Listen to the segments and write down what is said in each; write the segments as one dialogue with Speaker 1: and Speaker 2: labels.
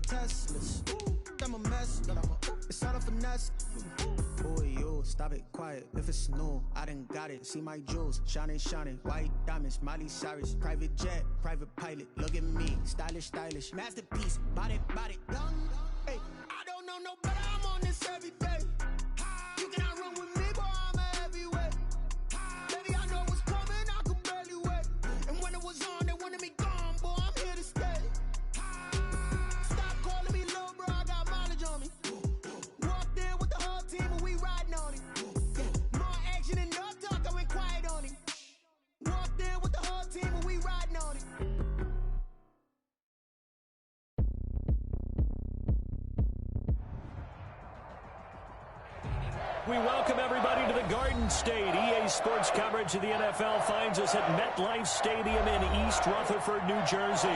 Speaker 1: Teslas. I'm a mess, but it's all a finesse. Boy, you stop it, quiet. If it's new, I done got it. See my jewels, shining, shining. White diamonds, Miley Cyrus. Private jet, private pilot. Look at me, stylish, stylish. Masterpiece, body, body. Hey, I don't know no better. I'm on this every day. You cannot run with me, boy. I'm a heavyweight. Baby, I know what's coming. I could barely wait. And when it was on, they wanted me gone, boy. I'm here to stay. Stop calling me little bro. I got mileage on me. Walked in with the whole team and we riding on it. More action and no talk. I went quiet on it. Walked in with the whole team and we riding on it.
Speaker 2: We welcome everybody to the Garden State. EA Sports coverage of the NFL finds us at MetLife Stadium in East Rutherford, New Jersey.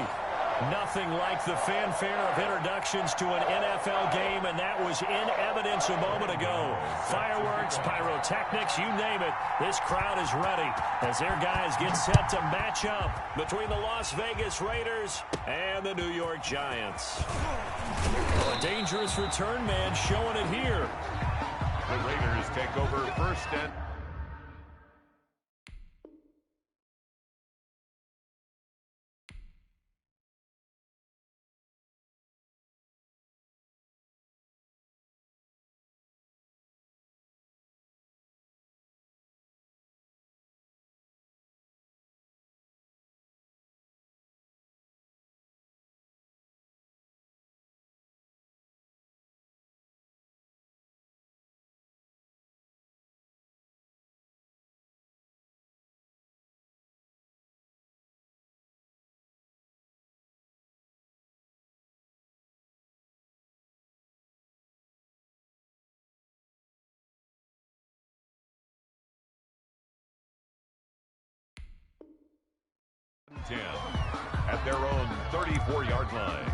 Speaker 2: Nothing like the fanfare of introductions to an NFL game, and that was in evidence a moment ago. Fireworks, pyrotechnics, you name it. This crowd is ready as their guys get set to match up between the Las Vegas Raiders and the New York Giants. A dangerous return man showing it here.
Speaker 3: The Raiders take over first and... at their own 34-yard line.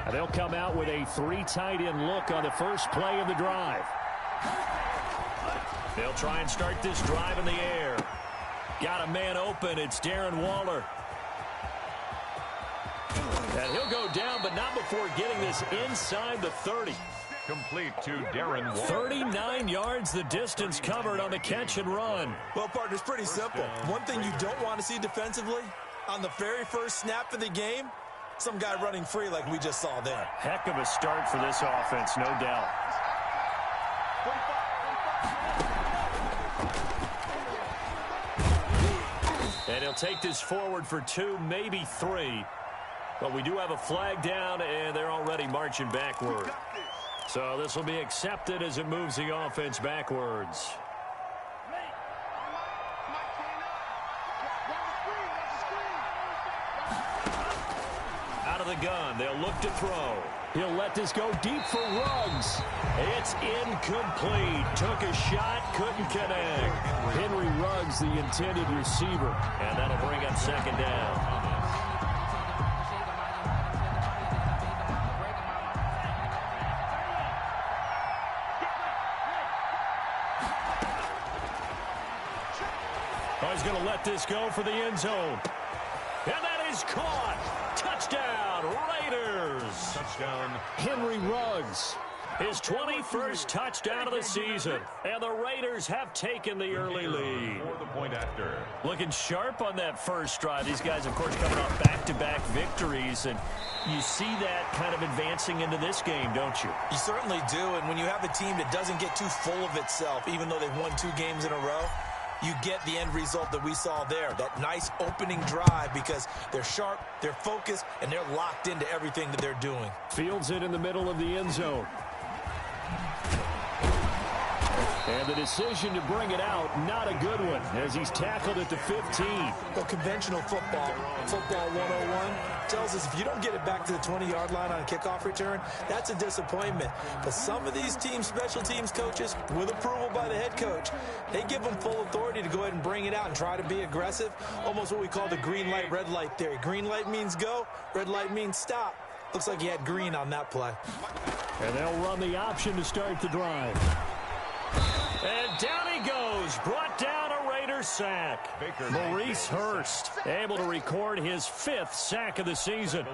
Speaker 2: And they'll come out with a three tight end look on the first play of the drive. They'll try and start this drive in the air. Got a man open. It's Darren Waller. And he'll go down, but not before getting this inside the 30.
Speaker 3: Complete to Darren Waller.
Speaker 2: 39 yards the distance covered on the catch and run.
Speaker 4: Well, partner, it's pretty simple. One thing you don't want to see defensively, on the very first snap of the game, some guy running free like we just saw there.
Speaker 2: Heck of a start for this offense, no doubt. And he'll take this forward for 2, maybe 3. But we do have a flag down, and they're already marching backward. So this will be accepted as it moves the offense backwards. Out of the gun, they'll look to throw. He'll let this go deep for Ruggs. It's incomplete. Took a shot, couldn't connect. Henry Ruggs, the intended receiver. And that'll bring up second down. He's going to let this go for the end zone. And that is caught. Touchdown, Raiders.
Speaker 3: Touchdown.
Speaker 2: Henry Ruggs. His 21st touchdown of the season. And the Raiders have taken the early lead.
Speaker 3: For the point after.
Speaker 2: Looking sharp on that first drive. These guys, of course, coming off back-to-back victories. And you see that kind of advancing into this game, don't you?
Speaker 4: You certainly do. And when you have a team that doesn't get too full of itself, even though they've won 2 games in a row, you get the end result that we saw there, that nice opening drive, because they're sharp, they're focused, and they're locked into everything that they're doing.
Speaker 2: Fields it in the middle of the end zone. And the decision to bring it out, not a good one, as he's tackled at the 15.
Speaker 4: Well, conventional football 101, tells us if you don't get it back to the 20-yard line on a kickoff return, that's a disappointment. But some of these team special teams coaches, with approval by the head coach, they give them full authority to go ahead and bring it out and try to be aggressive, almost what we call the green light, red light theory. Green light means go, red light means stop. Looks like he had green on that play.
Speaker 2: And they'll run the option to start the drive. And down he goes, brought down a Raider sack. Maurice Hurst able to record his 5th sack of the season.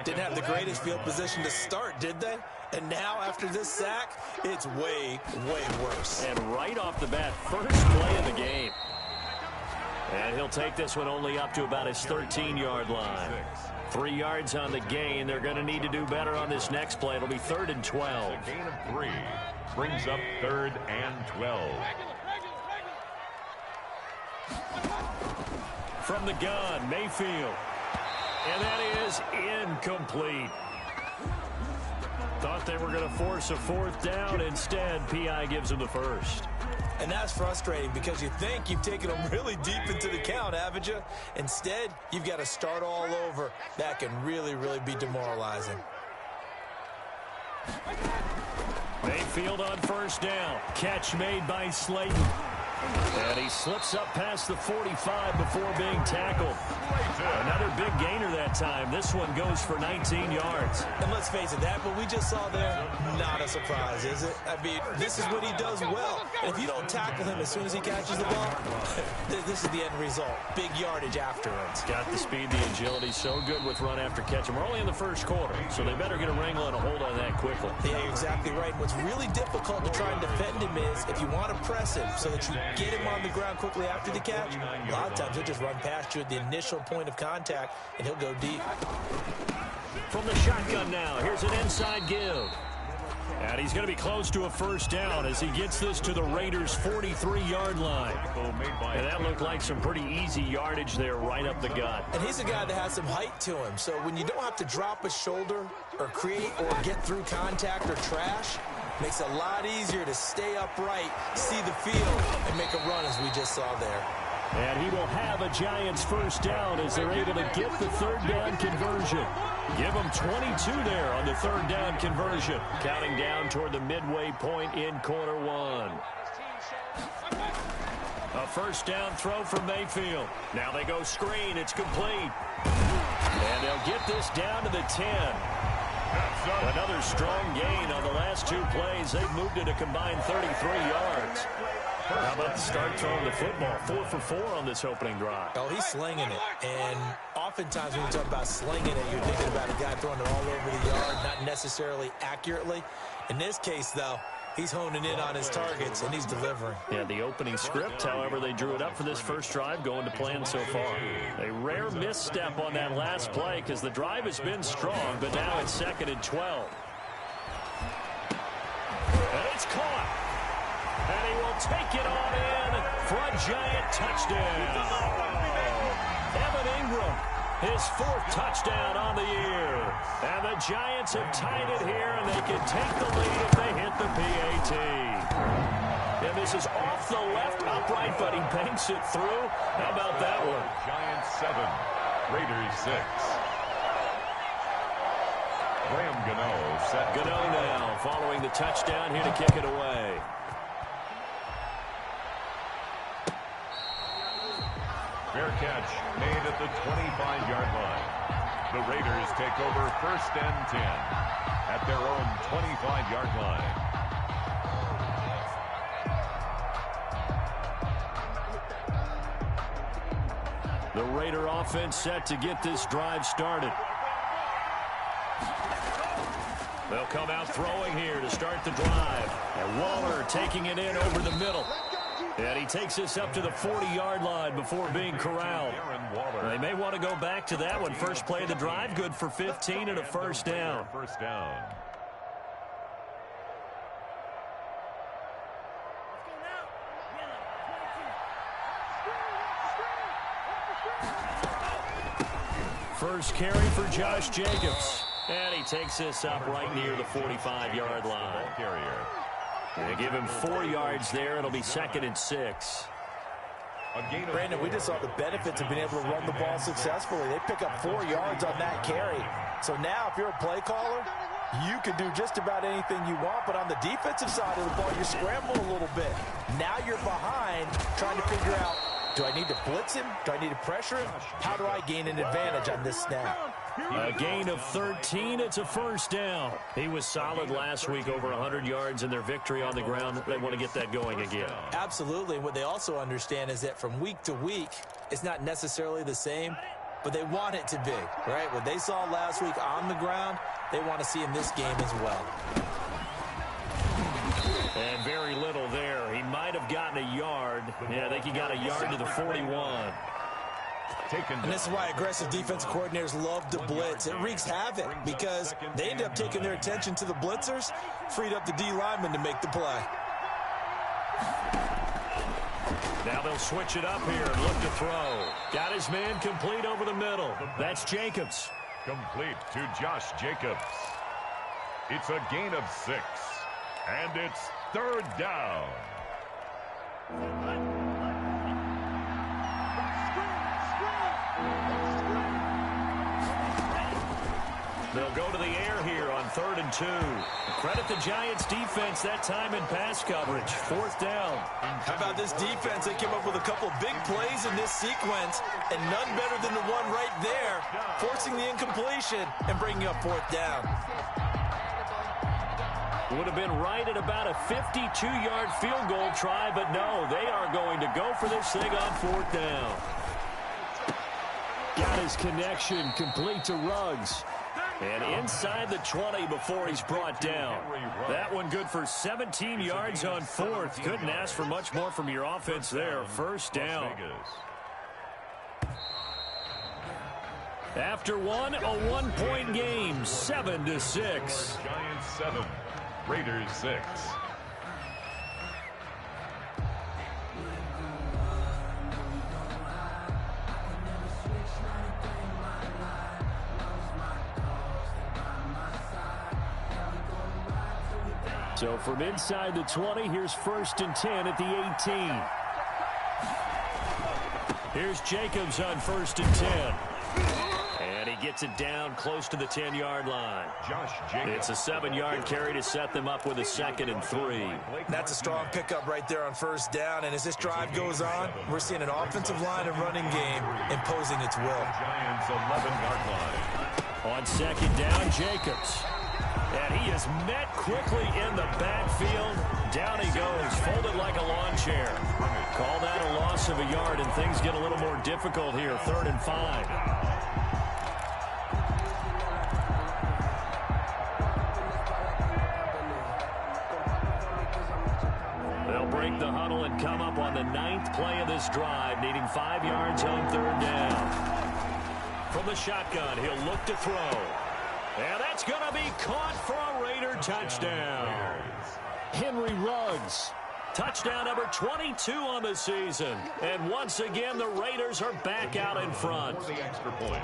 Speaker 4: Didn't have the greatest field position to start, did they? And now, after this sack, it's way, way worse.
Speaker 2: And right off the bat, first play of the game. And he'll take this one only up to about his 13-yard line. 3 yards on the gain. They're going to need to do better on this next play. It'll be 3rd and 12.
Speaker 3: A gain of 3 brings up 3rd and 12.
Speaker 2: From the gun, Mayfield. And that is incomplete. Thought they were going to force a 4th down. Instead, P.I. gives them the first.
Speaker 4: And that's frustrating because you think you've taken them really deep into the count, haven't you? Instead, you've got to start all over. That can really, really be demoralizing.
Speaker 2: Mayfield on first down. Catch made by Slayton. And he slips up past the 45 before being tackled. Another big gainer that time. This one goes for 19 yards.
Speaker 4: And let's face it, that what we just saw there, not a surprise, is it? I mean, this is what he does well. And if you don't tackle him as soon as he catches the ball, this is the end result. Big yardage afterwards.
Speaker 2: Got the speed, the agility, so good with run after catch. And we're only in the first quarter, so they better get a wrangle and a hold on that quickly.
Speaker 4: Yeah, you're exactly right. What's really difficult to try and defend him is if you want to press him so that you get him on the ground quickly after the catch, a lot of times he'll just run past you at the initial point of contact, and he'll go deep.
Speaker 2: From the shotgun now, here's an inside give. And he's going to be close to a first down as he gets this to the Raiders' 43-yard line. And that looked like some pretty easy yardage there right up the gut.
Speaker 4: And he's a guy that has some height to him, so when you don't have to drop a shoulder or create or get through contact or trash, makes it a lot easier to stay upright, see the field, and make a run as we just saw there.
Speaker 2: And he will have a Giants first down as they're able to get the 3rd down conversion. Give them 22 there on the 3rd down conversion. Counting down toward the midway point in quarter 1. A first down throw from Mayfield. Now they go screen. It's complete. And they'll get this down to the 10. Another strong gain on the last 2 plays. They've moved it a combined 33 yards. How about the start throwing the football? 4 for 4 on this opening drive.
Speaker 4: Oh, he's slinging it. And oftentimes when you talk about slinging it, you're thinking about a guy throwing it all over the yard, not necessarily accurately. In this case, though, he's honing in on his targets, and he's delivering.
Speaker 2: Yeah, the opening script, however, they drew it up for this first drive, going to plan so far. A rare misstep on that last play because the drive has been strong, but now it's 2nd and 12. And it's caught. And he will take it on in for a Giant touchdown. Evan Ingram, his 4th touchdown on the year. And the Giants have tied it here, and they can take the lead if they hit the PAT. And this is off the left upright, but he banks it through. How about that one?
Speaker 3: Giants 7, Raiders 6. Graham Gano set.
Speaker 2: Gano now following the touchdown here to kick it away.
Speaker 3: Fair catch made at the 25-yard line. The Raiders take over 1st and 10 at their own 25-yard line.
Speaker 2: The Raider offense set to get this drive started. They'll come out throwing here to start the drive. And Waller taking it in over the middle. And he takes this up to the 40-yard line before being corralled. They may want to go back to that one. First play of the drive, good for 15 and a first down.
Speaker 3: First down.
Speaker 2: First carry for Josh Jacobs. And he takes this up right near the 45-yard line.
Speaker 3: Carrier.
Speaker 2: They give him 4 yards there. It'll be 2nd and 6.
Speaker 4: Brandon, we just saw the benefits of being able to run the ball successfully. They pick up 4 yards on that carry. So now if you're a play caller, you can do just about anything you want. But on the defensive side of the ball, you're scrambling a little bit. Now you're behind trying to figure out Do I need to blitz him? Do I need to pressure him? How do I gain an advantage on this snap?
Speaker 2: A gain of 13. It's a first down. He was solid last week, over 100 yards in their victory on the ground. They want to get that going again.
Speaker 4: Absolutely. And what they also understand is that from week to week, it's not necessarily the same, but they want it to be, right? What they saw last week on the ground, they want to see in this game as well.
Speaker 2: And very little there. He might have gotten a yard. Yeah, I think he got a yard to the 41.
Speaker 4: And this is why aggressive defensive coordinators love to blitz. It wreaks havoc because they end up taking their attention to the blitzers, freed up the D lineman to make the play.
Speaker 2: Now they'll switch it up here and look to throw. Got his man complete over the middle. That's Jacobs.
Speaker 3: Complete to Josh Jacobs. It's a gain of 6. And it's third down.
Speaker 2: They'll go to the air here on 3rd and 2. Credit the Giants defense that time in pass coverage. 4th down.
Speaker 4: How about this defense? They came up with a couple big plays in this sequence, and none better than the one right there, forcing the incompletion and bringing up 4th down.
Speaker 2: Would have been right at about a 52-yard field goal try, but no, they are going to go for this thing on 4th down. Got his connection complete to Ruggs. And inside the 20 before he's brought down. That one good for 17 yards on 4th. Couldn't ask for much more from your offense there. First down. After one, a 1-point game, 7-6.
Speaker 3: Giants 7, Raiders 6.
Speaker 2: So from inside the 20, here's 1st and 10 at the 18. Here's Jacobs on 1st and 10. And he gets it down close to the 10-yard line.
Speaker 3: Josh Jacobs.
Speaker 2: It's a 7-yard carry to set them up with a 2nd and 3.
Speaker 4: That's a strong pickup right there on 1st down. And as this drive goes on, we're seeing an offensive line and running game imposing its will.
Speaker 3: Giants 11-yard line.
Speaker 2: On 2nd down, Jacobs. And he is met quickly in the backfield. Down he goes, folded like a lawn chair. Call that a loss of a yard, and things get a little more difficult here. 3rd and 5. They'll break the huddle and come up on the 9th play of this drive, needing 5 yards on 3rd down. From the shotgun, he'll look to throw. And that's going to be caught for a Raider touchdown. Henry Ruggs. Touchdown number 22 on the season. And once again, the Raiders are back out in front.
Speaker 3: For the extra point.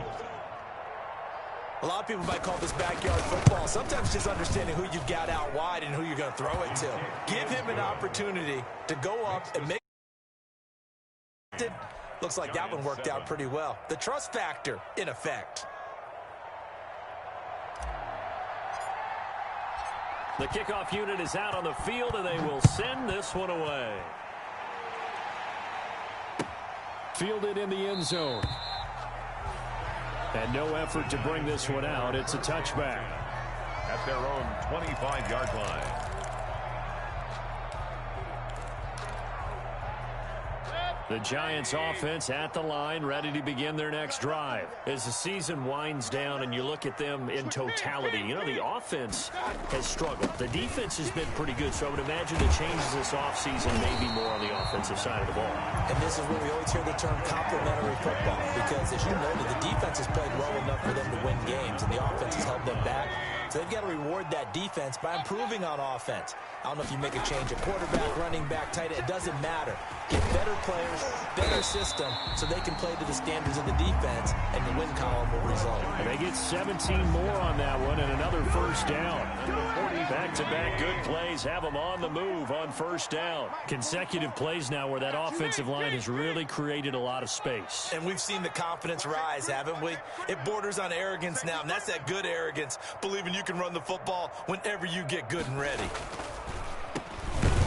Speaker 4: A lot of people might call this backyard football. Sometimes just understanding who you've got out wide and who you're going to throw it to. Give him an opportunity to go up and make it. Looks like that one worked out pretty well. The trust factor in effect.
Speaker 2: The kickoff unit is out on the field, and they will send this one away. Fielded in the end zone. And no effort to bring this one out. It's a touchback.
Speaker 3: At their own 25-yard line.
Speaker 2: The Giants offense at the line, ready to begin their next drive. As the season winds down and you look at them in totality, you know, the offense has struggled. The defense has been pretty good, so I would imagine the changes this offseason may be more on the offensive side of the ball.
Speaker 4: And this is where we always hear the term complementary football, because as you noted, the defense has played well enough for them to win games, and the offense has held them back. So they've got to reward that defense by improving on offense. I don't know if you make a change at quarterback, running back, tight end. It doesn't matter. Get better players, better system, so they can play to the standards of the defense, and the win column will result.
Speaker 2: And they get 17 more on that one and another first down. Back-to-back good plays have them on the move on first down. Consecutive plays now where that offensive line has really created a lot of space.
Speaker 4: And we've seen the confidence rise, haven't we? It borders on arrogance now, and that's that good arrogance, believing you can run the football whenever you get good and ready.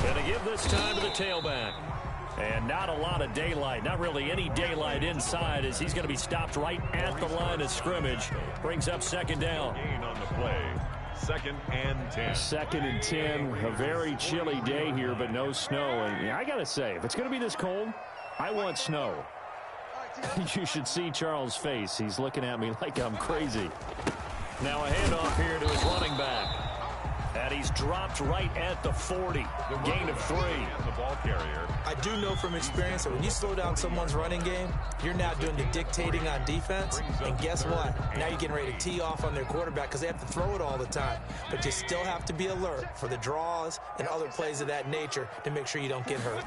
Speaker 2: Going to give this time to the tailback. And not a lot of daylight, not really any daylight inside, as he's going to be stopped right at the line of scrimmage. Brings up second down.
Speaker 3: Gain on the play. 2nd and 10.
Speaker 2: 2nd and 10. A very chilly day here, but no snow. And I got to say, if it's going to be this cold, I want snow. You should see Charles' face. He's looking at me like I'm crazy. Now a handoff here to his running back. And he's dropped right at the 40. Gain of 3.
Speaker 3: The ball carrier.
Speaker 4: I do know from experience that when you slow down someone's running game, you're now doing the dictating on defense. And guess what? Now you're getting ready to tee off on their quarterback because they have to throw it all the time. But you still have to be alert for the draws and other plays of that nature to make sure you don't get hurt.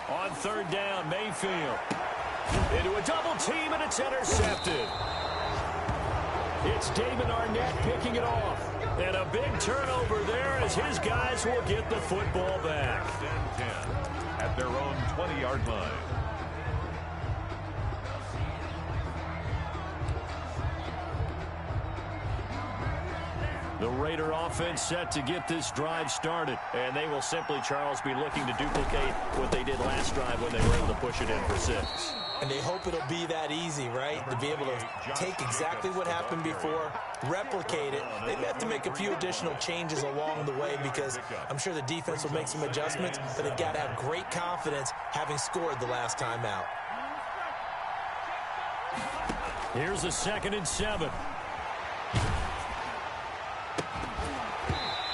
Speaker 2: On 3rd down, Mayfield. Into a double team, and it's intercepted. It's David Arnett picking it off. And a big turnover there as his guys will get the football back.
Speaker 3: 10 at their own 20-yard line.
Speaker 2: The Raider offense set to get this drive started. And they will simply, Charles, be looking to duplicate what they did last drive when they were able to push it in for 6.
Speaker 4: And they hope it'll be that easy, right? To be able to take exactly what happened before, replicate it. They may have to make a few additional changes along the way because I'm sure the defense will make some adjustments, but they've got to have great confidence having scored the last time out.
Speaker 2: Here's a 2nd and 7.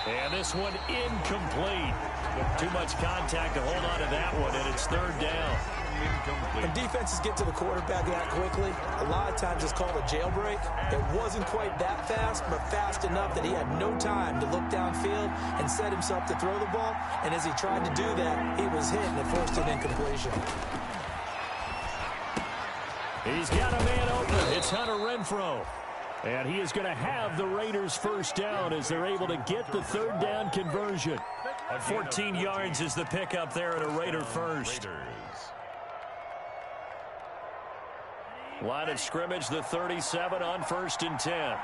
Speaker 2: And this one incomplete. Too much contact to hold on to that one, and it's 3rd down.
Speaker 4: When defenses get to the quarterback that quickly, a lot of times it's called a jailbreak. It wasn't quite that fast, but fast enough that he had no time to look downfield and set himself to throw the ball. And as he tried to do that, he was hit and it forced an incompletion.
Speaker 2: He's got a man open. It's Hunter Renfrow. And he is going to have the Raiders' 1st down as they're able to get the 3rd down conversion. 14 yards is the pickup there at a Raider 1st. Line of scrimmage, the 37 on 1st and 10.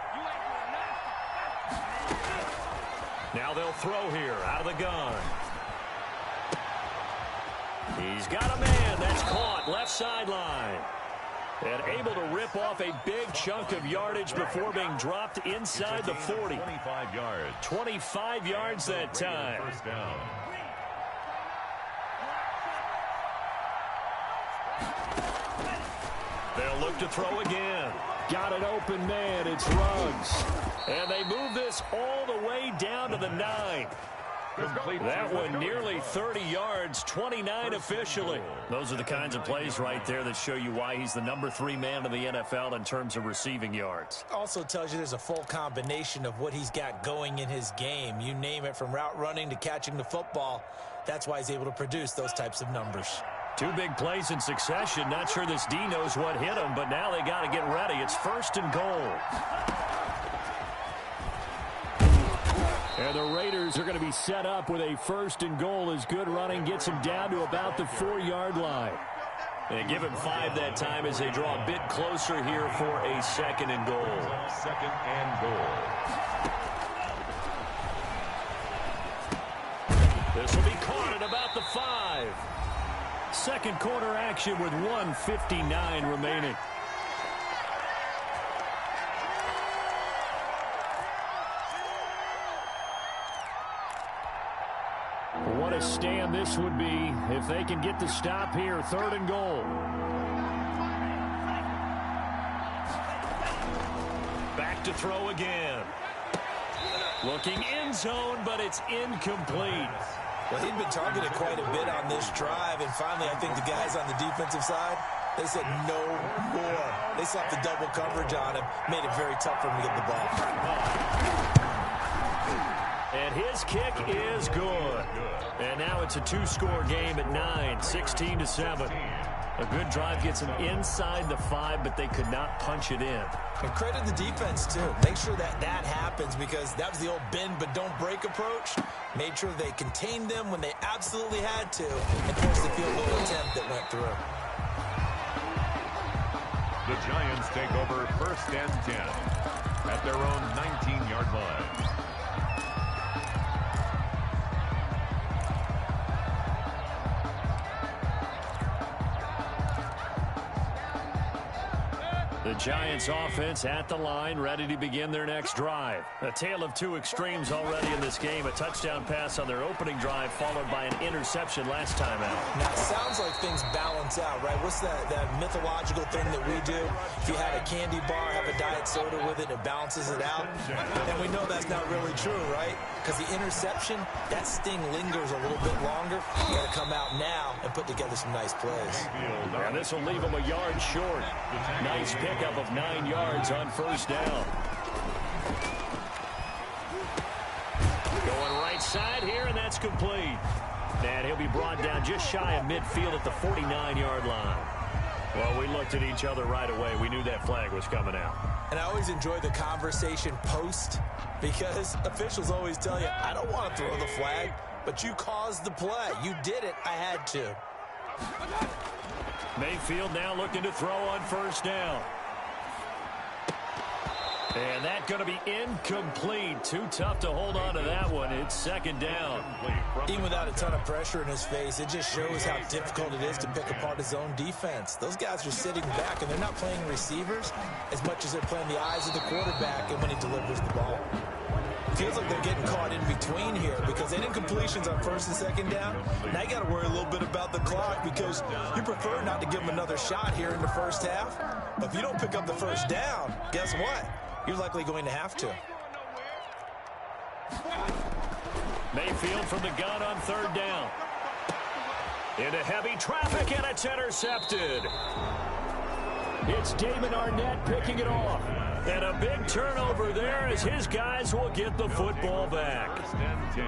Speaker 2: Now they'll throw here out of the gun. He's got a man. That's caught left sideline. And able to rip off a big chunk of yardage before being dropped inside the 40.
Speaker 3: 25 yards.
Speaker 2: 25 yards that time.
Speaker 3: 1st down.
Speaker 2: They'll look to throw again. Got an open man. It's Ruggs. And they move this all the way down to the 9. That one nearly 30 yards, 29 officially. Those are the kinds of plays right there that show you why he's the number 3 man in the NFL in terms of receiving yards.
Speaker 4: Also tells you there's a full combination of what he's got going in his game. You name it, from route running to catching the football. That's why he's able to produce those types of numbers.
Speaker 2: 2 big plays in succession. Not sure this D knows what hit him, but now they got to get ready. It's 1st and goal. And the Raiders are going to be set up with a 1st and goal as good running gets them down to about the 4-yard line. And give him 5 that time as they draw a bit closer here for a 2nd and goal.
Speaker 3: 2nd and goal.
Speaker 2: This will be caught at about the 5. 2nd quarter action with 1:59 remaining. What a stand this would be if they can get the stop here. 3rd and goal. Back to throw again. Looking end zone, but it's incomplete.
Speaker 4: Well, he'd been targeted quite a bit on this drive, and finally I think the guys on the defensive side, they said no more. They slapped the double coverage on him, made it very tough for him to get the ball.
Speaker 2: And his kick is good. And now it's a 2-score game at 9, 16-7. A good drive gets them inside the 5, but they could not punch it in.
Speaker 4: And credit the defense, too. Make sure that that happens, because that was the old bend but don't break approach. Made sure they contained them when they absolutely had to, and forced the field goal attempt that went through.
Speaker 3: The Giants take over 1st and 10 at their own 19-yard line.
Speaker 2: The Giants offense at the line, ready to begin their next drive. A tale of two extremes already in this game. A touchdown pass on their opening drive, followed by an interception last time out.
Speaker 4: Now, it sounds like things balance out, right? What's that mythological thing that we do? If you had a candy bar, have a diet soda with it, it balances it out. And we know that's not really true, right? Because the interception, that sting lingers a little bit longer. You got to come out now and put together some nice plays.
Speaker 2: And this will leave them a yard short. Nice pickup of 9 yards on first down. Going right side here, and that's complete. And he'll be brought down just shy of midfield at the 49-yard line. Well, we looked at each other right away. We knew that flag was coming out.
Speaker 4: And I always enjoy the conversation post, because officials always tell you, I don't want to throw the flag, but you caused the play. You did it. I had to.
Speaker 2: Mayfield now looking to throw on first down. And that's going to be incomplete. Too tough to hold on to that one. It's second down.
Speaker 4: Even without a ton of pressure in his face, it just shows how difficult it is to pick apart his own defense. Those guys are sitting back, and they're not playing receivers as much as they're playing the eyes of the quarterback and when he delivers the ball. Feels like they're getting caught in between here because they didn't completions on first and second down. Now you got to worry a little bit about the clock because you prefer not to give them another shot here in the first half. But if you don't pick up the first down, guess what? You're likely going to have to.
Speaker 2: Mayfield from the gun on third down. Into heavy traffic, and it's intercepted. It's Damon Arnett picking it off. And a big turnover there as his guys will get the football back.
Speaker 3: First and 10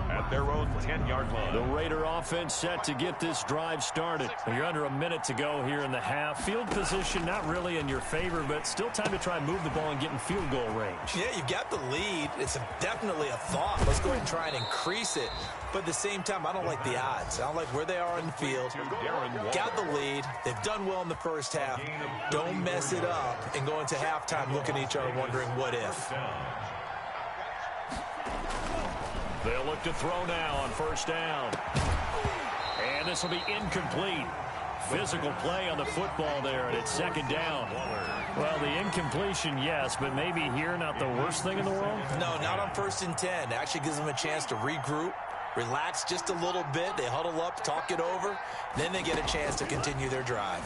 Speaker 3: at their own 10-yard line.
Speaker 2: The Raider offense set to get this drive started. You're under a minute to go here in the half. Field position not really in your favor, but still time to try and move the ball and get in field goal range.
Speaker 4: Yeah, you've got the lead. It's definitely a thought. Let's go ahead and try and increase it. But at the same time, I don't like the odds. I don't like where they are in the field. Got the lead. They've done well in the first half. Don't mess it up and go into halftime looking at each other wondering what if.
Speaker 2: They'll look to throw now on first down. And this will be incomplete. Physical play on the football there, and it's second down. Well, the incompletion, yes, but maybe here not the worst thing in the world?
Speaker 4: No, not on first and 10. It actually gives them a chance to regroup, relax just a little bit. They huddle up, talk it over. Then they get a chance to continue their drive.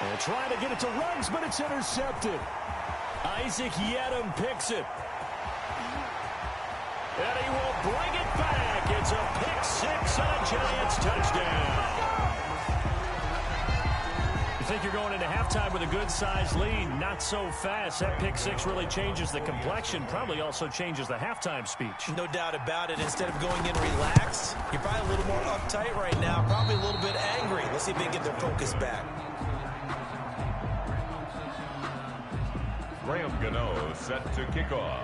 Speaker 2: And trying to get it to Ruggs, but it's intercepted. Isaac Yedem picks it. And he will bring it back. It's a pick six and a Giants touchdown. You think you're going into halftime with a good-sized lead? Not so fast. That pick six really changes the complexion, probably also changes the halftime speech.
Speaker 4: No doubt about it. Instead of going in relaxed, you're probably a little more uptight right now, probably a little bit angry. Let's see if they can get their focus back.
Speaker 3: Graham Gano set to kick off.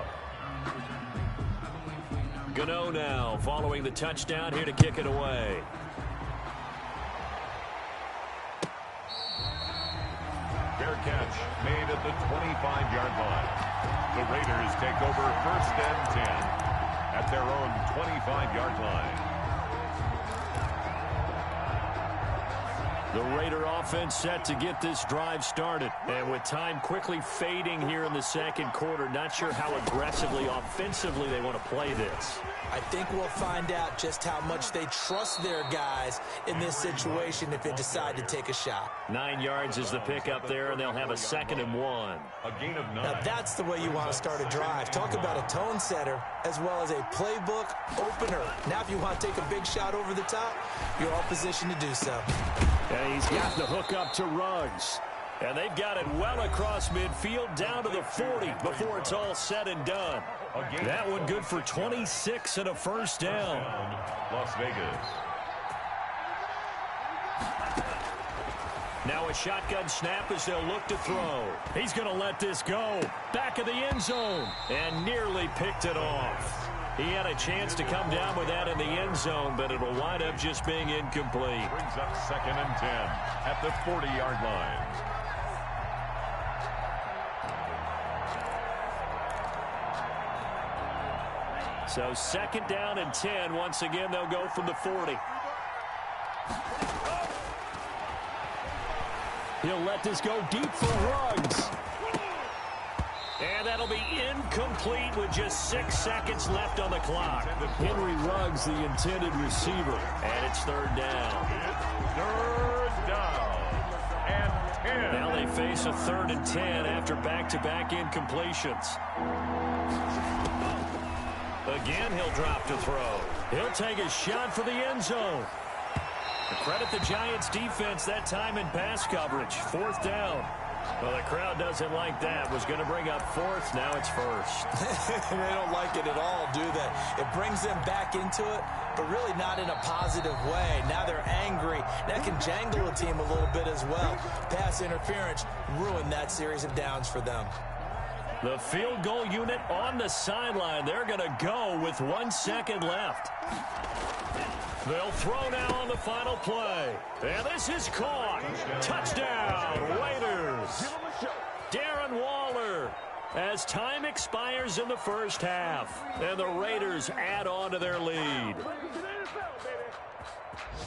Speaker 2: Gano now following the touchdown here to kick it away.
Speaker 3: Fair catch made at the 25-yard line. The Raiders take over first and 10 at their own 25-yard line.
Speaker 2: The Raider offense set to get this drive started. And with time quickly fading here in the second quarter, not sure how aggressively, offensively they want to play this.
Speaker 4: I think we'll find out just how much they trust their guys in this situation if they decide to take a shot.
Speaker 2: 9 yards is the pickup there, and they'll have a 2nd and 1.
Speaker 3: A gain of 9.
Speaker 4: Now that's the way you want to start a drive. Talk about a tone setter as well as a playbook opener. Now if you want to take a big shot over the top, you're all positioned to do so.
Speaker 2: And he's got the hook up to Ruggs. And they've got it well across midfield down to the 40 before it's all said and done. That one good for 26 and a first down.
Speaker 3: Las Vegas.
Speaker 2: Now a shotgun snap as they'll look to throw. He's going to let this go. Back of the end zone. And nearly picked it off. He had a chance to come down with that in the end zone, but it'll wind up just being incomplete.
Speaker 3: Brings up 2nd and 10 at the 40-yard line.
Speaker 2: So 2nd down and 10. Once again, they'll go from the 40. He'll let this go deep for Ruggs. And that'll be incomplete with just 6 seconds left on the clock. Henry Ruggs, the intended receiver. And it's third down.
Speaker 3: Third down and 10.
Speaker 2: Now they face a 3rd and 10 after back-to-back incompletions. Again, he'll drop to throw. He'll take a shot for the end zone. Credit the Giants' defense that time in pass coverage. 4th down. Well, the crowd doesn't like that. Was going to bring up 4th. Now it's 1st.
Speaker 4: They don't like it at all, do they? It brings them back into it, but really not in a positive way. Now they're angry. That can jangle a team a little bit as well. Pass interference ruined that series of downs for them.
Speaker 2: The field goal unit on the sideline. They're going to go with 1 second left. They'll throw now on the final play. And this is caught. Touchdown, Raiders. Darren Waller, as time expires in the first half. And the Raiders add on to their lead.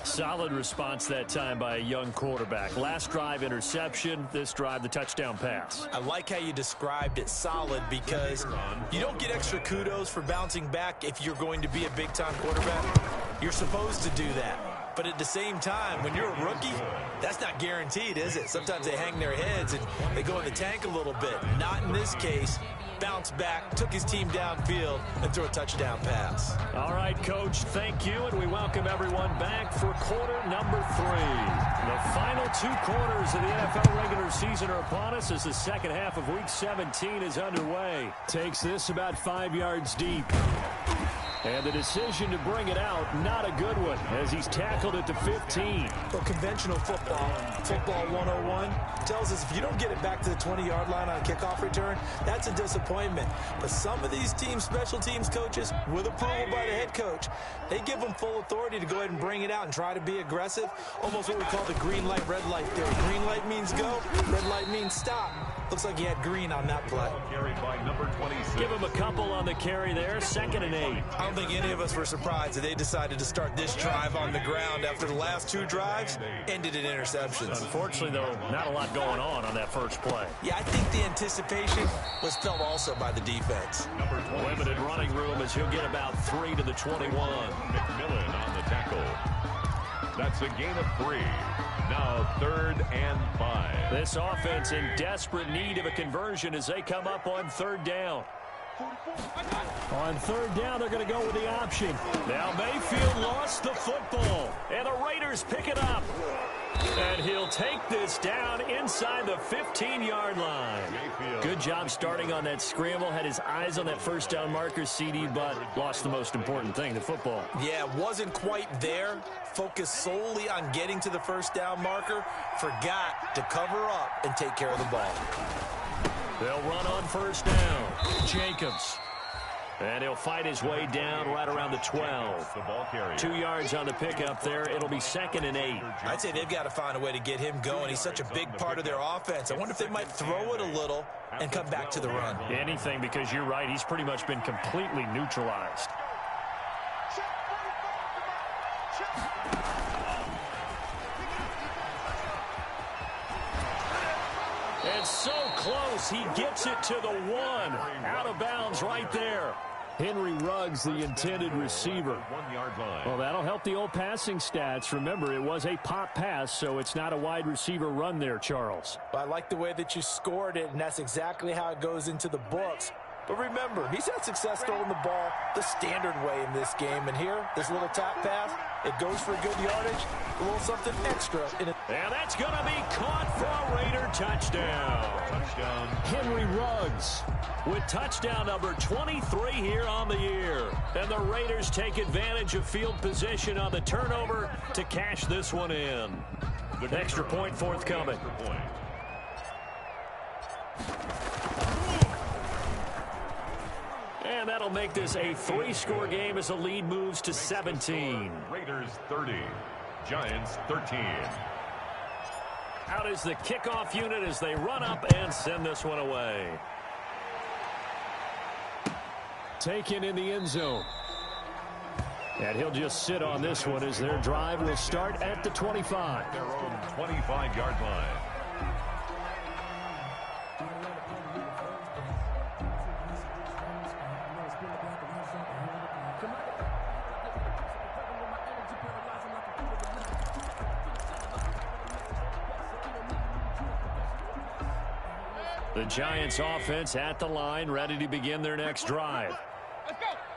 Speaker 2: Solid response that time by a young quarterback. Last drive, interception. This drive, the touchdown pass.
Speaker 4: I like how you described it, solid, because you don't get extra kudos for bouncing back if you're going to be a big-time quarterback. You're supposed to do that. But at the same time, when you're a rookie, that's not guaranteed, is it? Sometimes they hang their heads and they go in the tank a little bit. Not in this case. Bounced back, took his team downfield, and threw a touchdown pass.
Speaker 2: All right, Coach, thank you, and we welcome everyone back for quarter number 3. The final 2 quarters of the NFL regular season are upon us as the second half of Week 17 is underway. Takes this about 5 yards deep. And the decision to bring it out, not a good one, as he's tackled at the 15.
Speaker 4: Well, conventional football 101, tells us if you don't get it back to the 20-yard line on a kickoff return, that's a disappointment. But some of these teams, special teams coaches, with approval by the head coach, they give them full authority to go ahead and bring it out and try to be aggressive. Almost what we call the green light, red light theory. Green light means go, red light means stop. Looks like he had green on that play.
Speaker 3: Carried by number 26.
Speaker 2: Give him a couple on the carry there, 2nd and 8.
Speaker 4: I don't think any of us were surprised that they decided to start this drive on the ground after the last 2 drives ended in interceptions.
Speaker 2: Unfortunately, though, not a lot going on that first play.
Speaker 4: Yeah, I think the anticipation was felt also by the defense.
Speaker 2: Limited running room as he'll get about 3 to the 21.
Speaker 3: McMillan on the tackle. That's a gain of 3. Now 3rd and 5.
Speaker 2: This offense in desperate need of a conversion as they come up on 3rd down. On 3rd down, they're going to go with the option. Now Mayfield lost the football, and the Raiders pick it up. And he'll take this down inside the 15-yard line. Good job starting on that scramble. Had his eyes on that first down marker, CD, but lost the most important thing, the football.
Speaker 4: Yeah, wasn't quite there. Focused solely on getting to the first down marker. Forgot to cover up and take care of the ball.
Speaker 2: They'll run on 1st down. Jacobs. And he'll fight his way down right around the 12.
Speaker 3: The ball carrier.
Speaker 2: 2 yards on the pickup there. It'll be 2nd and 8.
Speaker 4: I'd say they've got to find a way to get him going. He's such a big part of their offense. I wonder if they might throw it a little and come back to the run.
Speaker 2: Anything, because you're right. He's pretty much been completely neutralized. It's so close. He gets it to the 1. Out of bounds right there. Henry Ruggs, the intended receiver.
Speaker 3: 1 yard line.
Speaker 2: Well, that'll help the old passing stats. Remember, it was a pop pass, so it's not a wide receiver run there, Charles.
Speaker 4: I like the way that you scored it, and that's exactly how it goes into the books. But remember, he's had success throwing the ball the standard way in this game. And here, this little tap pass, it goes for good yardage, a little something extra. And
Speaker 2: that's going to be caught for a Raider touchdown.
Speaker 3: Touchdown.
Speaker 2: Henry Ruggs with touchdown number 23 here on the year. And the Raiders take advantage of field position on the turnover to cash this one in. The extra point forthcoming. And that'll make this a 3-score game as the lead moves to 17.
Speaker 3: Raiders 30, Giants 13.
Speaker 2: Out is the kickoff unit as they run up and send this one away. Taken in the end zone. And he'll just sit on this one as their drive will start at the 25.
Speaker 3: Their own 25-yard line.
Speaker 2: The Giants offense at the line, ready to begin their next drive.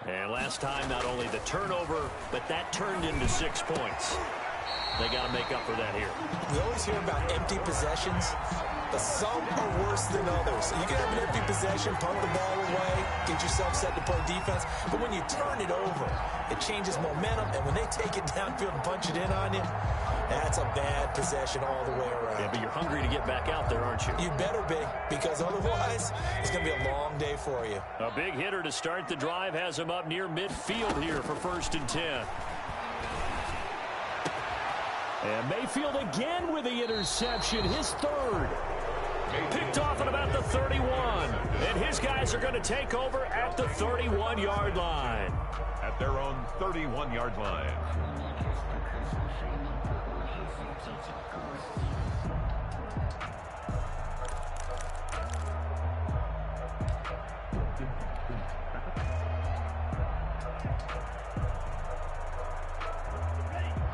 Speaker 2: And last time, not only the turnover, but that turned into 6 points. They got to make up for that here.
Speaker 4: We always hear about empty possessions, but some are worse than others. You can have an empty possession, punt the ball away, get yourself set to play defense, but when you turn it over, it changes momentum, and when they take it downfield and punch it in on you, that's a bad possession all the way around.
Speaker 2: Yeah, but you're hungry to get back out there, aren't you?
Speaker 4: You better be, because otherwise, it's going to be a long day for you.
Speaker 2: A big hitter to start the drive has him up near midfield here for 1st and 10. And Mayfield again with the interception, his 3rd. Picked off at about the 31. And his guys are going to take over at the 31-yard line.
Speaker 3: At their own 31-yard line.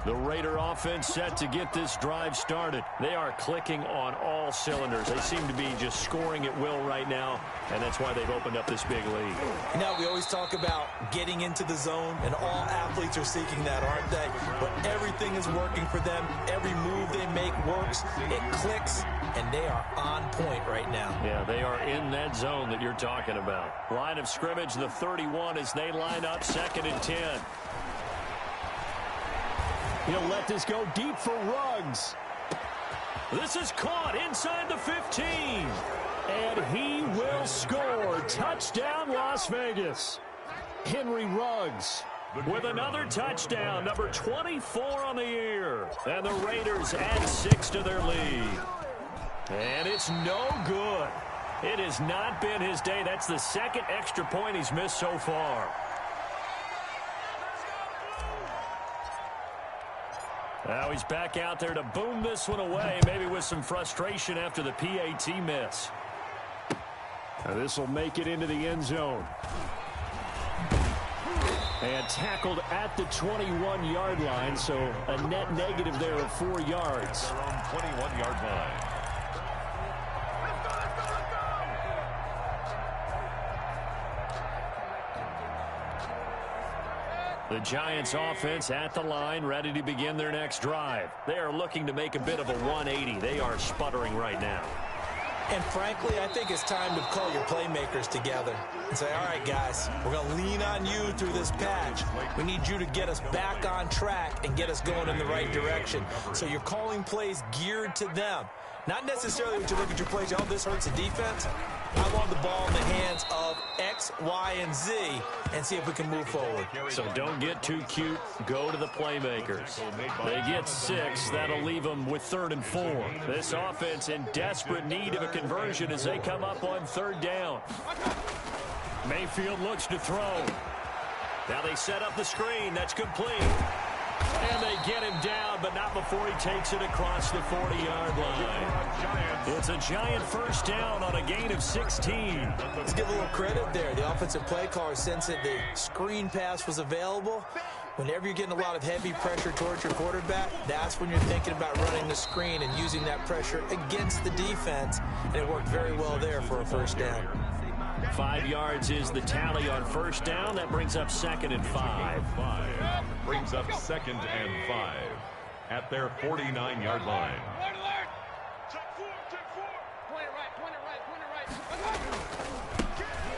Speaker 2: The Raider offense set to get this drive started. They are clicking on all cylinders. They seem to be just scoring at will right now, and that's why they've opened up this big lead.
Speaker 4: You know, we always talk about getting into the zone, and all athletes are seeking that, aren't they? But everything is working for them. Every move they make works. It clicks, and they are on point right now.
Speaker 2: Yeah, they are in that zone that you're talking about. Line of scrimmage, the 31 as they line up 2nd and 10. He'll let this go deep for Ruggs. This is caught inside the 15. And he will score. Touchdown, Las Vegas. Henry Ruggs with another touchdown, number 24 on the year. And the Raiders add 6 to their lead. And it's no good. It has not been his day. That's the 2nd extra point he's missed so far. Now he's back out there to boom this one away, maybe with some frustration after the PAT miss. Now this will make it into the end zone. And tackled at the 21-yard line, so a net negative there of 4 yards.
Speaker 3: Their own 21-yard line.
Speaker 2: The Giants offense at the line, ready to begin their next drive. They are looking to make a bit of a 180. They are sputtering right now.
Speaker 4: And frankly, I think it's time to call your playmakers together and say, all right, guys, we're going to lean on you through this patch. We need you to get us back on track and get us going in the right direction. So you're calling plays geared to them. Not necessarily when you look at your plays, oh, this hurts the defense. I want the ball in the hands of X, Y, and Z and see if we can move forward.
Speaker 2: So don't get too cute. Go to the playmakers. They get 6. That'll leave them with 3rd and 4. This offense in desperate need of a conversion as they come up on 3rd down. Mayfield looks to throw. Now they set up the screen. That's complete. And they get him down, but not before he takes it across the 40-yard line. It's a Giant 1st down on a gain of 16.
Speaker 4: Let's give a little credit there. The offensive play caller sensed that the screen pass was available. Whenever you're getting a lot of heavy pressure towards your quarterback, that's when you're thinking about running the screen and using that pressure against the defense. And it worked very well there for a 1st down.
Speaker 2: 5 yards is the tally on 1st down. That brings up 2nd and 5.
Speaker 3: Brings up 2nd and 5 at their 49-yard line.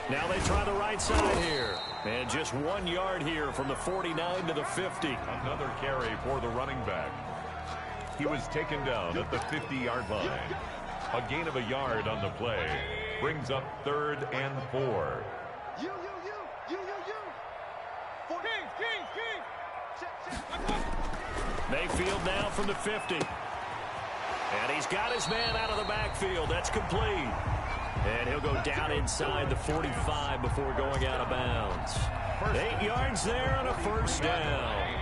Speaker 2: Now they try the right side here. And just 1 yard here from the 49 to the 50.
Speaker 3: Another carry for the running back. He was taken down at the 50-yard line. A gain of a yard on the play. Brings up 3rd and 4.
Speaker 2: Mayfield now from the 50. And he's got his man out of the backfield. That's complete. And he'll go down inside the 45 before going out of bounds. 8 yards there on a 1st down.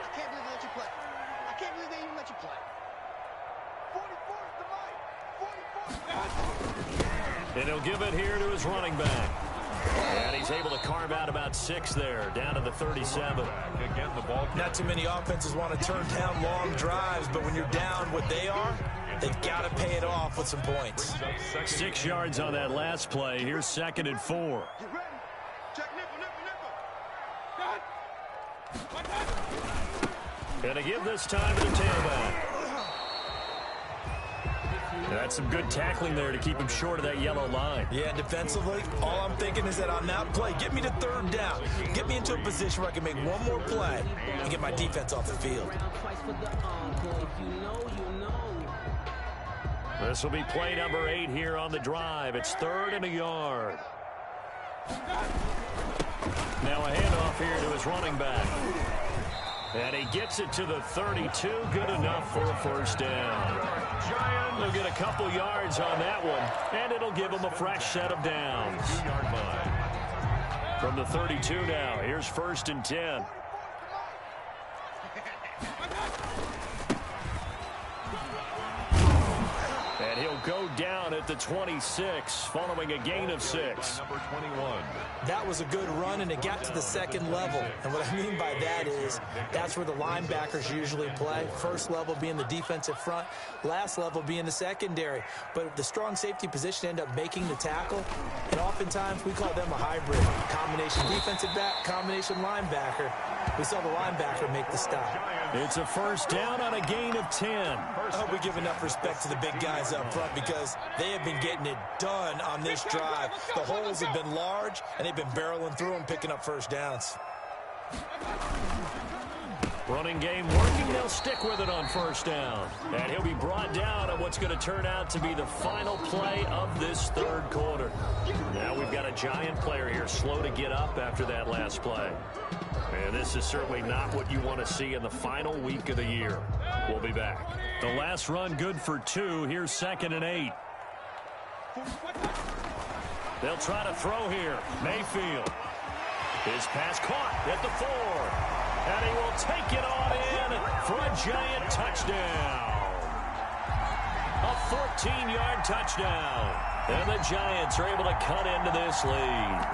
Speaker 5: I can't believe they let you play. I can't believe they even let you play. 44 is the right. 44.
Speaker 2: And he'll give it here to his running back. And he's able to carve out about 6 there, down to the 37.
Speaker 3: Again, the ball.
Speaker 4: Not too many offenses want to turn down long drives, but when you're down what they are, they've got to pay it off with some points.
Speaker 2: 6 yards on that last play. Here's 2nd and 4.
Speaker 5: Get ready. Check nipple.
Speaker 2: Gonna give this time to the tailback. That's some good tackling there to keep him short of that yellow line.
Speaker 4: Yeah, defensively, all I'm thinking is that on that play, get me to 3rd down. Get me into a position where I can make one more play and get my defense off the field.
Speaker 2: This will be play number 8 here on the drive. It's 3rd and a yard. Now a handoff here to his running back. And he gets it to the 32. Good enough for a 1st down. They'll get a couple yards on that one, and it'll give them a fresh set of downs.
Speaker 3: 2-yard line.
Speaker 2: From the 32 now, here's 1st and 10. And he'll go down at the 26, following a gain of 6.
Speaker 3: Number 21.
Speaker 4: That was a good run, and it got to the 2nd level. And what I mean by that is that's where the linebackers usually play. 1st level being the defensive front, last level being the secondary. But the strong safety position end up making the tackle, and oftentimes we call them a hybrid. Combination defensive back, combination linebacker. We saw the linebacker make the stop.
Speaker 2: It's a 1st down on a gain of 10.
Speaker 4: I hope we give enough respect to the big guys up front because they have been getting it done on this drive. The holes have been large, and they've been barreling through them, picking up 1st downs.
Speaker 2: Running game working. They'll stick with it on 1st down. And he'll be brought down on what's going to turn out to be the final play of this 3rd quarter. Now we've got a giant player here, slow to get up after that last play. And this is certainly not what you want to see in the final week of the year. We'll be back. The last run good for 2. Here's 2nd and 8. They'll try to throw here. Mayfield. His pass caught at the 4. And he will take it on in for a giant touchdown. A 14-yard touchdown. And the Giants are able to cut into this lead.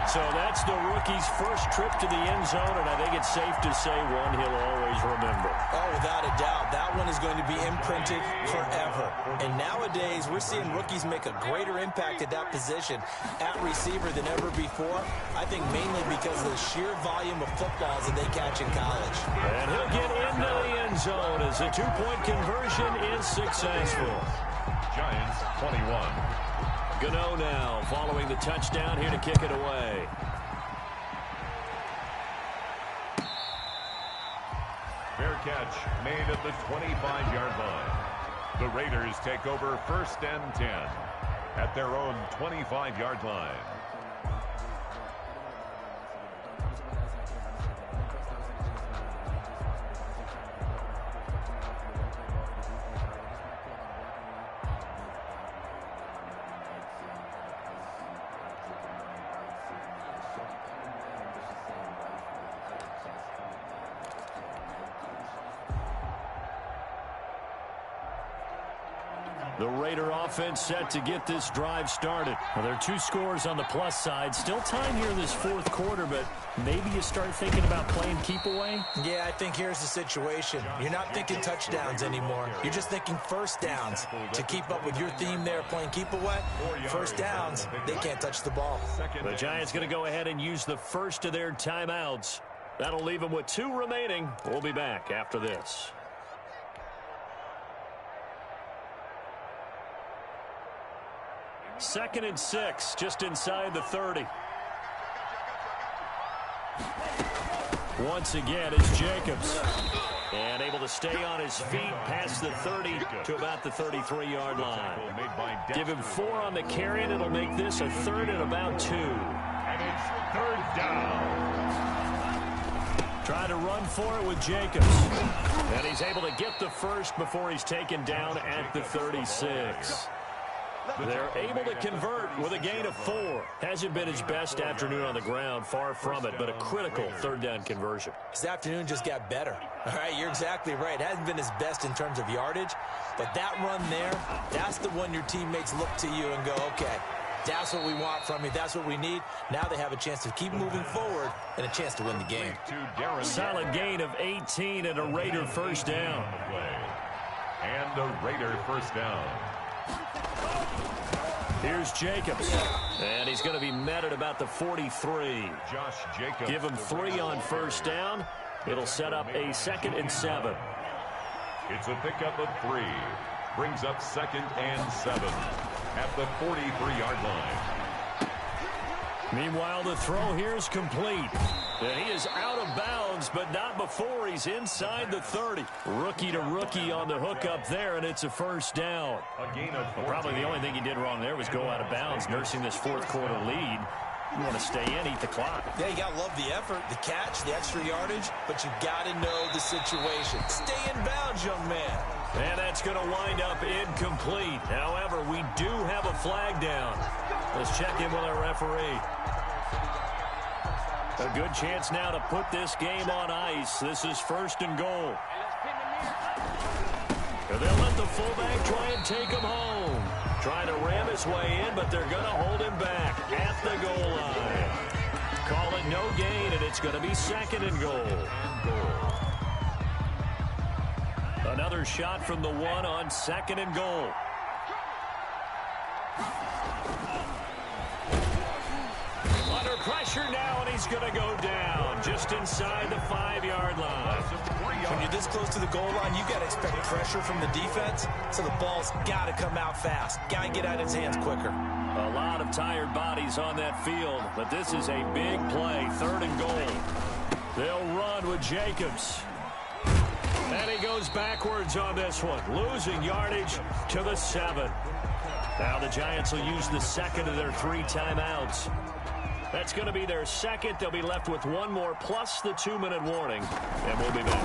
Speaker 2: So that's the rookie's first trip to the end zone, and I think it's safe to say one he'll always remember.
Speaker 4: Oh, without a doubt. That one is going to be imprinted forever. And nowadays, we're seeing rookies make a greater impact at that position at receiver than ever before. I think mainly because of the sheer volume of footballs that they catch in college.
Speaker 2: And he'll get into the end zone as the 2-point conversion is successful.
Speaker 3: Giants 21.
Speaker 2: Gano now following the touchdown here to kick it away.
Speaker 3: Fair catch made at the 25-yard line. The Raiders take over 1st and 10 at their own 25-yard line.
Speaker 2: The Raider offense set to get this drive started. Well, there are 2 scores on the plus side. Still time here in this 4th quarter, but maybe you start thinking about playing keep away?
Speaker 4: Yeah, I think here's the situation. You're not thinking touchdowns anymore. You're just thinking 1st downs. To keep up with your theme there, playing keep away, 1st downs, they can't touch the ball.
Speaker 2: The Giants going to go ahead and use the first of their timeouts. That'll leave them with 2 remaining. We'll be back after this. Second and 6, just inside the 30. Once again, it's Jacobs. And able to stay on his feet past the 30 to about the 33-yard line. Give him 4 on the carry, and it'll make this a 3rd and about 2.
Speaker 3: And it's 3rd down.
Speaker 2: Try to run for it with Jacobs. And he's able to get the first before he's taken down at the 36. They're able to convert with a gain of 4. Hasn't been his best afternoon on the ground, far from it, but a critical 3rd down conversion.
Speaker 4: His afternoon just got better. All right, you're exactly right. It hasn't been his best in terms of yardage, but that run there, that's the one your teammates look to you and go, okay, That's what we want from you. That's what we need. Now they have a chance to keep moving forward and a chance to win the game.
Speaker 2: Solid gain of 18 and a Raider first down.
Speaker 3: And a Raider first down.
Speaker 2: Here's Jacobs. And he's going to be met at about the 43.
Speaker 3: Josh Jacobs.
Speaker 2: Give him 3 on first down. It'll set up a 2nd and 7.
Speaker 3: It's a pickup of 3. Brings up 2nd and 7 at the 43-yard line.
Speaker 2: Meanwhile, the throw here is complete. And he is out of bounds, but not before he's inside the 30. Rookie to rookie on the hook up there, and it's a first down.
Speaker 3: A gain of 14.
Speaker 2: Probably the only thing he did wrong there was go out of bounds, nursing this fourth quarter lead. You want to stay in, eat the clock.
Speaker 4: Yeah, you got to love the effort, the catch, the extra yardage, but you got to know the situation. Stay in bounds, young man.
Speaker 2: And that's going to wind up incomplete. However, we do have a flag down. Let's check in with our referee. A good chance now to put this game on ice. This is 1st and goal. And they'll let the fullback try and take him home. Trying to ram his way in, but they're going to hold him back at the goal line. Call it no gain, and it's going to be 2nd and goal. Another shot from the 1 on 2nd and goal. Under pressure now, and he's going to go down just inside the 5-yard line.
Speaker 4: When you're this close to the goal line, you got to expect pressure from the defense, so the ball's got to come out fast. Got to get out of his hands quicker.
Speaker 2: A lot of tired bodies on that field, but this is a big play, 3rd and goal. They'll run with Jacobs. And he goes backwards on this one, losing yardage to the 7. Now the Giants will use the 2nd of their 3 timeouts. That's going to be their 2nd. They'll be left with 1 more plus the 2-minute warning, and we'll be back.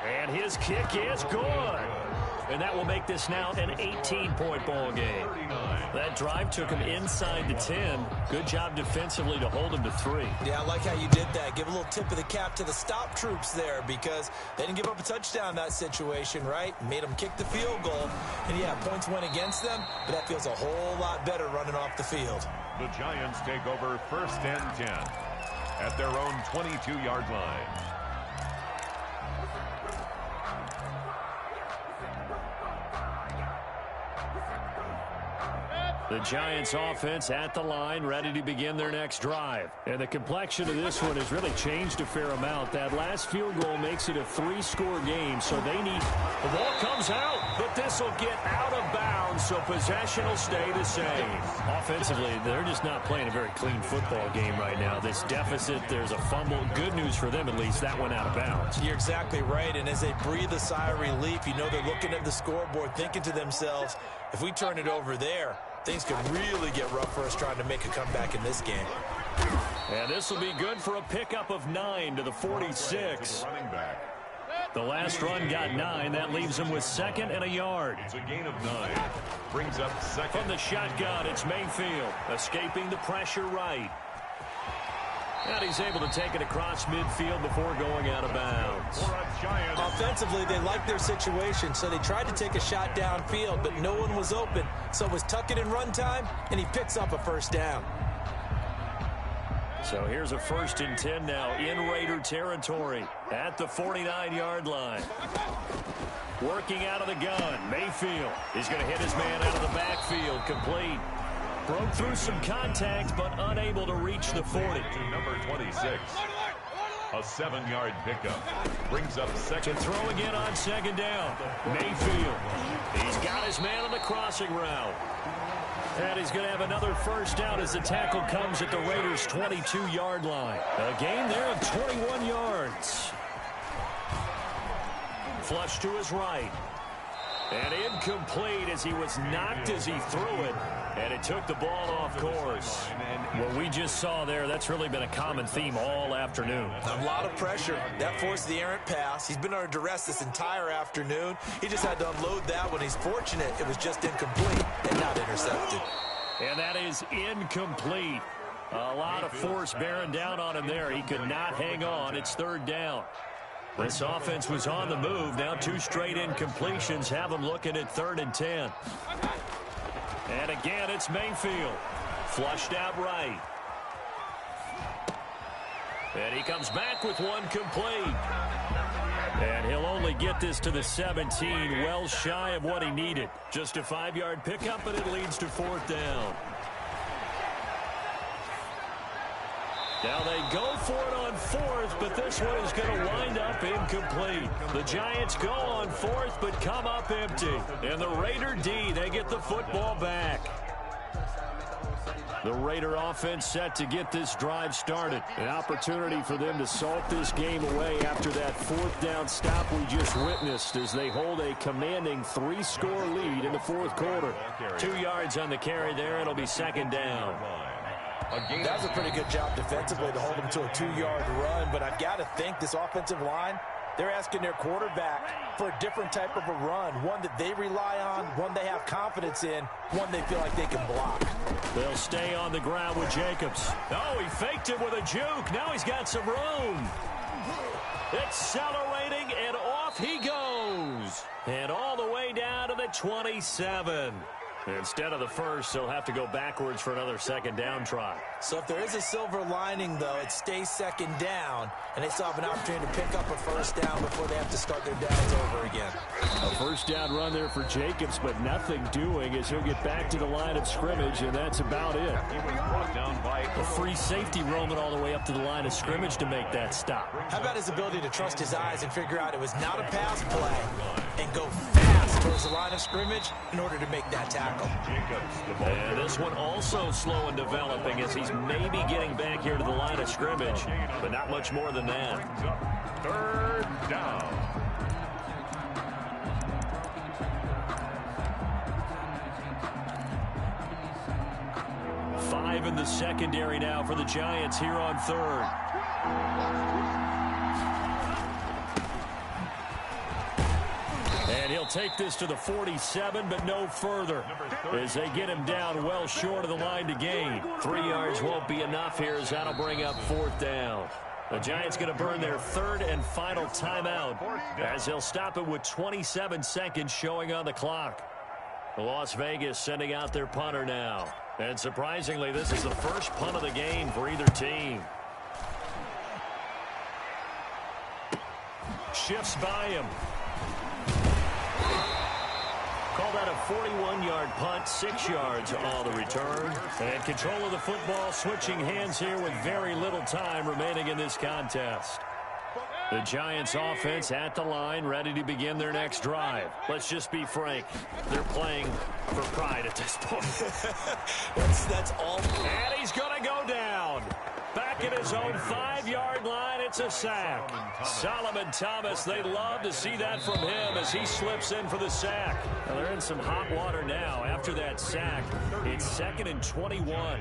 Speaker 2: And his kick is good. And that will make this now an 18-point ball game. That drive took him inside the 10. Good job defensively to hold him to 3.
Speaker 4: Yeah, I like how you did that. Give a little tip of the cap to the stop troops there, because they didn't give up a touchdown in that situation, right? Made them kick the field goal. And, yeah, points went against them, but that feels a whole lot better running off the field.
Speaker 3: The Giants take over 1st and 10 at their own 22-yard line.
Speaker 2: The Giants offense at the line, ready to begin their next drive. And the complexion of this one has really changed a fair amount. That last field goal makes it a 3-score game, so they need... The ball comes out, but this will get out of bounds, so possession will stay the same. Offensively, they're just not playing a very clean football game right now. This deficit, there's a fumble. Good news for them, at least. That went out of bounds.
Speaker 4: You're exactly right, and as they breathe a sigh of relief, you know they're looking at the scoreboard, thinking to themselves, if we turn it over there, things could really get rough for us trying to make a comeback in this game.
Speaker 2: And this will be good for a pickup of 9 to the 46. The last run got 9. That leaves him with 2nd and a yard.
Speaker 3: It's a gain of 9. Brings up 2nd.
Speaker 2: From the shotgun, it's Mayfield, escaping the pressure right. And he's able to take it across midfield before going out of bounds.
Speaker 4: Offensively, they liked their situation, so they tried to take a shot downfield, but no one was open. So it was tuck it in run time, and he picks up a 1st down.
Speaker 2: So here's a 1st and 10 now in Raider territory at the 49-yard line. Working out of the gun, Mayfield is going to hit his man out of the backfield, complete. Broke through some contact, but unable to reach the 40.
Speaker 3: To number 26. A 7-yard pickup. Brings up 2nd.
Speaker 2: To throw again on 2nd down. Mayfield. He's got his man on the crossing route. And he's going to have another 1st down as the tackle comes at the Raiders' 22-yard line. A gain there of 21 yards. Flush to his right. And incomplete as he was knocked as he threw it. And it took the ball off course. What we just saw there, that's really been a common theme all afternoon.
Speaker 4: A lot of pressure. That forced the errant pass. He's been under duress this entire afternoon. He just had to unload that one. He's fortunate it was just incomplete and not intercepted.
Speaker 2: And that is incomplete. A lot of force bearing down on him there. He could not hang on. It's 3rd down. This offense was on the move. Now 2 straight incompletions have them looking at 3rd and 10. And again, it's Mayfield. Flushed out right. And he comes back with one complete. And he'll only get this to the 17, well shy of what he needed. Just a 5-yard pickup, and it leads to 4th down. Now they go for it on 4th, but this one is going to wind up incomplete. The Giants go on 4th, but come up empty. And the Raider D, they get the football back. The Raider offense set to get this drive started. An opportunity for them to salt this game away after that 4th down stop we just witnessed as they hold a commanding 3-score lead in the 4th quarter. 2 yards on the carry there. It'll be 2nd down.
Speaker 4: That was a pretty good job defensively to hold them to a 2-yard run, but I've got to think this offensive line, they're asking their quarterback for a different type of a run, one that they rely on, one they have confidence in, one they feel like they can block.
Speaker 2: They'll stay on the ground with Jacobs. Oh, he faked it with a juke. Now he's got some room. Accelerating, and off he goes. And all the way down to the 27. Instead of the first, they'll have to go backwards for another 2nd down try.
Speaker 4: So if there is a silver lining, though, it stays 2nd down, and they still have an opportunity to pick up a 1st down before they have to start their downs over again.
Speaker 2: A 1st down run there for Jacobs, but nothing doing as he'll get back to the line of scrimmage, and that's about it. A free safety roaming all the way up to the line of scrimmage to make that stop.
Speaker 4: How about his ability to trust his eyes and figure out it was not a pass play and go fast towards the line of scrimmage in order to make that tackle.
Speaker 2: And this one also slow in developing as he's maybe getting back here to the line of scrimmage, but not much more than that.
Speaker 3: 3rd down.
Speaker 2: Five in the secondary now for the Giants here on 3rd. And he'll take this to the 47, but no further as they get him down well short of the line to gain. 3 yards won't be enough here as that'll bring up 4th down. The Giants going to burn their 3rd and final timeout as they'll stop it with 27 seconds showing on the clock. Las Vegas sending out their punter now. And surprisingly, this is the first punt of the game for either team. Shifts by him. Call that a 41-yard punt, 6 yards on the return. And control of the football switching hands here with very little time remaining in this contest. The Giants offense at the line, ready to begin their next drive. Let's just be frank. They're playing for pride at this point.
Speaker 4: That's all.
Speaker 2: And he's going to go down. Back at his own 5-yard line, it's a sack. Solomon Thomas, they love to see that from him as he slips in for the sack. Now they're in some hot water now after that sack. It's 2nd and 21.